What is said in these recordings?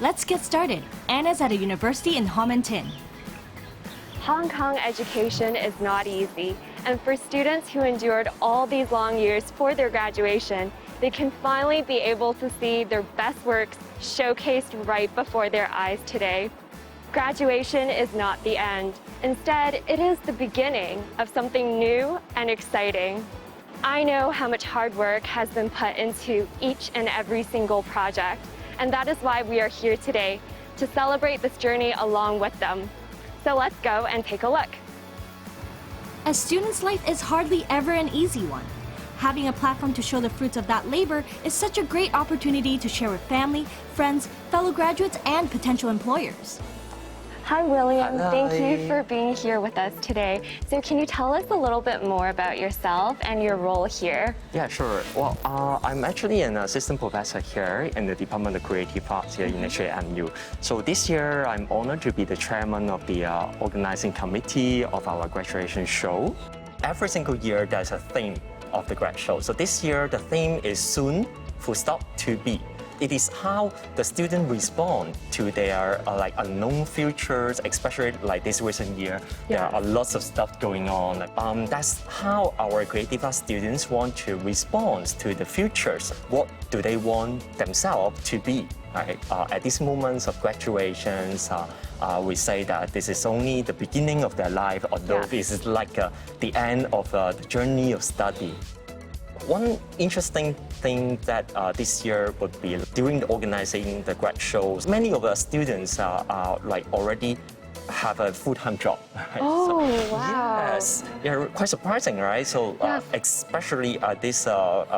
Let's get started. Anna's at a university in Ho Chi Minh. Hong Kong education is not easy, and for students who endured all these long years for their graduation, they can finally be able to see their best works showcased right before their eyes today. Graduation is not the end. Instead, it is the beginning of something new and exciting. I know how much hard work has been put into each and every single project, and that is why we are here today, to celebrate this journey along with them. So let's go and take a look. A student's life is hardly ever an easy one. Having a platform to show the fruits of that labor is such a great opportunity to share with family, friends, fellow graduates, and potential employers. Hi, William. Hi. Thank you for being here with us today. So can you tell us a little bit more about yourself and your role here? Yeah, sure. Well, I'm actually an assistant professor here in the Department of Creative Arts here in HAMU. So this year, I'm honored to be the chairman of the organizing committee of our graduation show. Every single year, there's a theme of the grad show. So this year, the theme is soon, full stop, to be. It is how the students respond to their unknown futures, especially like this recent year. There are lots of stuff going on. That's how our creative arts students want to respond to the futures. What do they want themselves to be? Right? At these moments of graduations, we say that this is only the beginning of their life, although this is like the end of the journey of study. One interesting thing that this year would be during the organizing the grad shows, many of our students are like already have a full-time job. Right? Oh, wow. Yes, yeah, quite surprising, right? So especially at this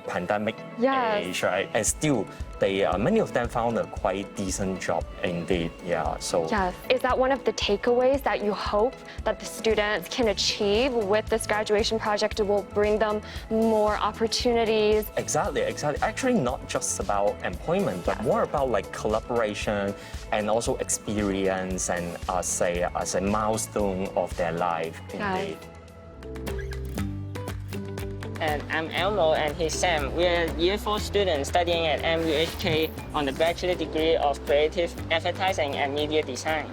pandemic age, right? And still, many of them found a quite decent job indeed. Yeah. So. Yes. Is that one of the takeaways that you hope that the students can achieve with this graduation project? It will bring them more opportunities. Exactly. Actually, not just about employment, but more about like collaboration and also experience and as a milestone of their life. Indeed. And I'm Elmo and he's Sam. We're Year 4 students studying at MUHK on the Bachelor degree of Creative Advertising and Media Design.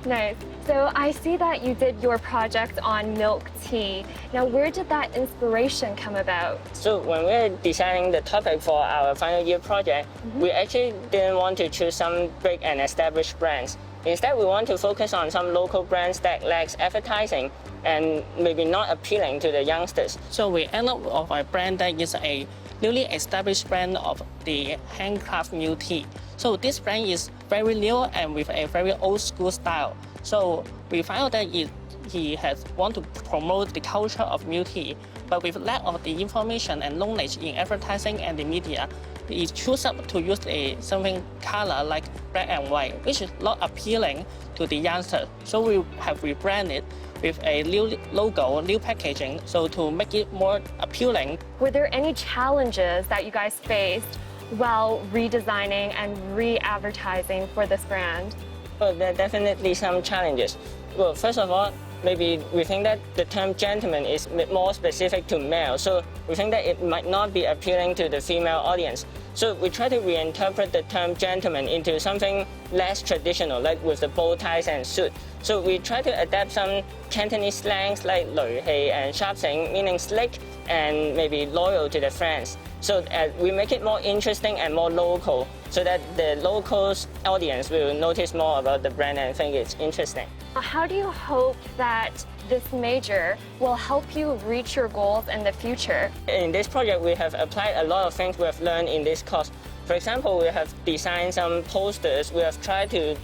Nice. So I see that you did your project on milk tea. Now, where did that inspiration come about? So when we're designing the topic for our final year project, we actually didn't want to choose some big and established brands. Instead, we want to focus on some local brands that lacks advertising and maybe not appealing to the youngsters. So we end up with a brand that is a newly established brand of the handcraft milk tea. So this brand is very new and with a very old school style. So we find out that he has want to promote the culture of milk tea, but with lack of the information and knowledge in advertising and the media, he chose up to use something color like black and white, which is not appealing to the youngsters. So we have rebranded with a new logo, new packaging, so to make it more appealing. Were there any challenges that you guys faced while redesigning and re-advertising for this brand? Well, there are definitely some challenges. Well, first of all, maybe we think that the term gentleman is more specific to male, so we think that it might not be appealing to the female audience. So we try to reinterpret the term gentleman into something less traditional, like with the bow ties and suit. So we try to adapt some Cantonese slangs like 雷氣 and 翟醒, meaning slick and maybe loyal to the friends. So we make it more interesting and more local, so that the local audience will notice more about the brand and think it's interesting. How do you hope that this major will help you reach your goals in the future? In this project, we have applied a lot of things we have learned in this course. For example, we have designed some posters, we have tried to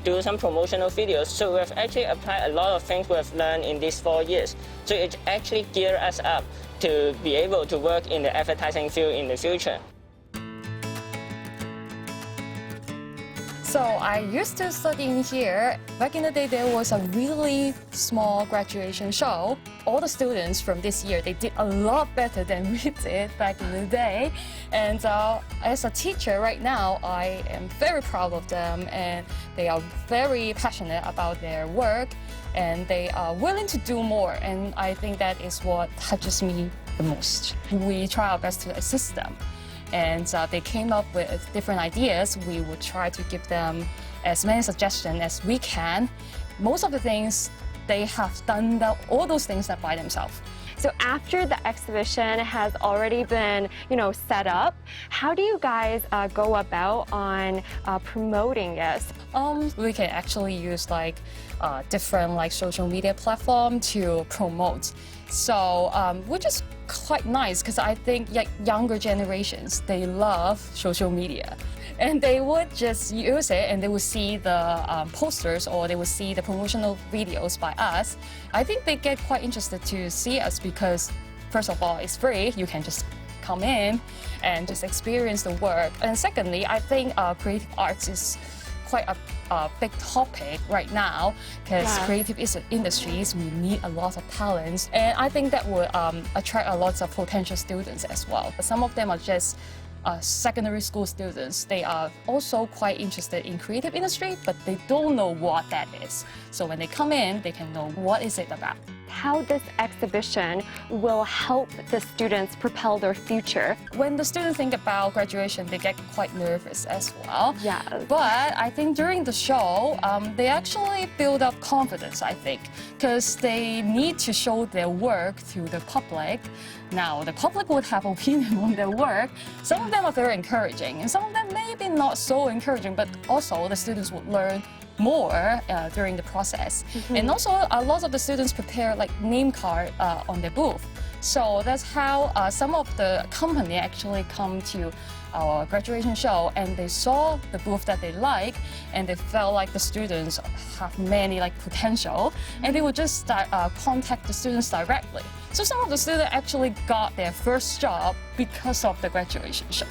do some promotional videos. So we have actually applied a lot of things we have learned in these 4 years. So it actually geared us up to be able to work in the advertising field in the future. So I used to study in here. Back in the day, there was a really small graduation show. All the students from this year, they did a lot better than we did back in the day. And as a teacher right now, I am very proud of them, and they are very passionate about their work, and they are willing to do more. And I think that is what touches me the most. We try our best to assist them. and they came up with different ideas. We would try to give them as many suggestions as we can. Most of the things, they have done all those things by themselves. So after the exhibition has already been, set up, how do you guys go about on promoting it? We can actually use different social media platform to promote. So which is quite nice because I think younger generations, they love social media. And they would just use it and they would see the posters or they would see the promotional videos by us. I think they get quite interested to see us because, first of all, it's free. You can just come in and just experience the work. And secondly, I think creative arts is quite a big topic right now because creative industries, we need a lot of talents. And I think that will attract a lot of potential students as well. Some of them are just secondary school students. They are also quite interested in creative industry, but they don't know what that is. So when they come in, they can know what is it about. How this exhibition will help the students propel their future. When the students think about graduation, they get quite nervous as well. Yeah. But I think during the show, they actually build up confidence, I think, because they need to show their work to the public. Now, the public would have opinion on their work. Some of them are very encouraging, and some of them maybe not so encouraging, but also the students would learn more during the process. And also, a lot of the students prepare name card on their booth. So that's how some of the company actually come to our graduation show and they saw the booth that they like and they felt like the students have many potential and they would just contact the students directly. So some of the students actually got their first job because of the graduation show.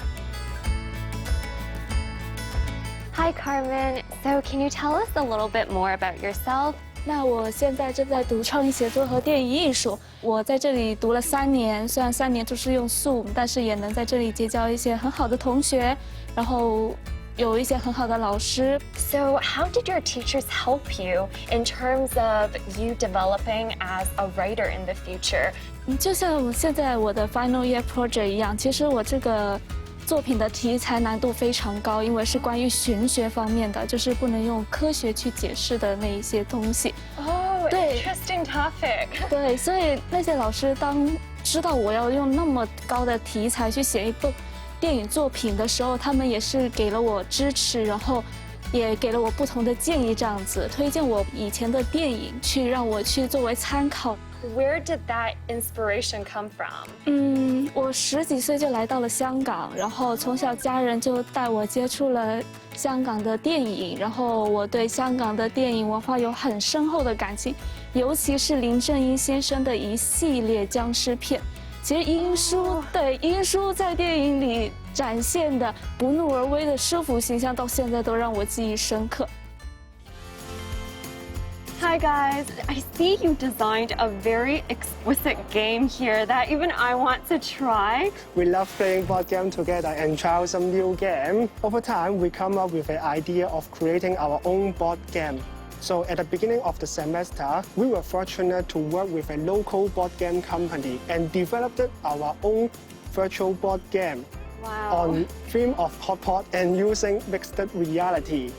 Hi, Carmen. So can you tell us a little bit more about yourself? 那我现在正在读创意写作和电影艺术，我在这里读了3年，虽然3年都是用 Zoom， 但是也能在这里结交一些很好的同学，然后有一些很好的老师。So how did your teachers help you in terms of you developing as a writer in the future? 就像现在我的 Final Year Project 一样，其实我这个作品的题材难度非常高，因为是关于玄学方面的，就是不能用科学去解释的那一些东西。Oh, 对 interesting topic. 对，所以那些老师当知道我要用那么高的题材去写一部电影作品的时候，他们也是给了我支持，然后也给了我不同的建议，这样子推荐我以前的电影去让我去作为参考。Where did that inspiration come from? 我10几岁就来到了香港，然后从小家人就带我接触了香港的电影，然后我对香港的电影文化有很深厚的感情，尤其是林正英先生的一系列僵尸片。其实英叔在电影里展现的不怒而威的师傅形象，到现在都让我记忆深刻。Hi guys, I see you designed a very exquisite game here that even I want to try. We love playing board game together and try some new game. Over time, we come up with an idea of creating our own board game. So at the beginning of the semester, we were fortunate to work with a local board game company and developed our own virtual board game. Wow. On theme of hot pot and using mixed reality.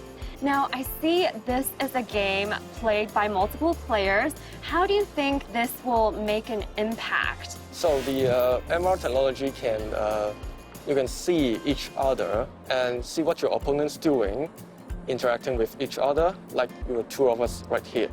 Now, I see this is a game played by multiple players. How do you think this will make an impact? So the MR technology you can see each other and see what your opponent's doing, interacting with each other, like the two of us right here.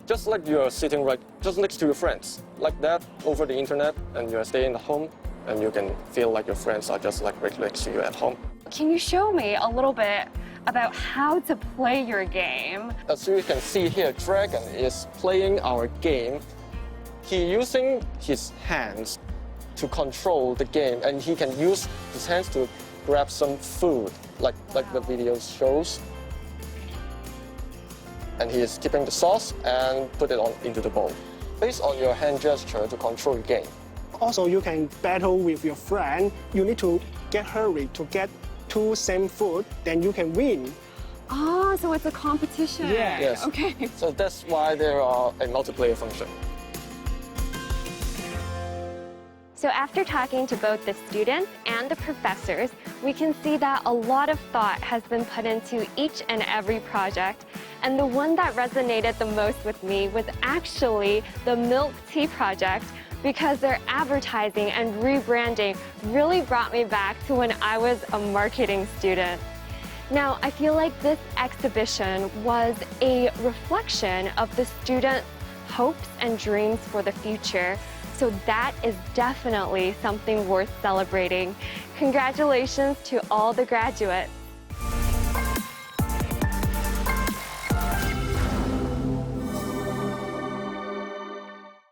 Just like you're sitting right just next to your friends, like that over the internet, and you're staying at home, and you can feel like your friends are just right next to you at home. Can you show me a little bit about how to play your game? As you can see here, Dragon is playing our game. He's using his hands to control the game, and he can use his hands to grab some food, like the video shows. And he is keeping the sauce and put it into the bowl. Based on your hand gesture to control your game. Also, you can battle with your friend. You need to get hurry to get 2 same food, then you can win. Oh, so it's a competition. Yeah. Yes. Okay. So that's why there are a multiplayer function. So after talking to both the students and the professors, we can see that a lot of thought has been put into each and every project. And the one that resonated the most with me was actually the milk tea project, because their advertising and rebranding really brought me back to when I was a marketing student. Now, I feel like this exhibition was a reflection of the students' hopes and dreams for the future. So that is definitely something worth celebrating. Congratulations to all the graduates.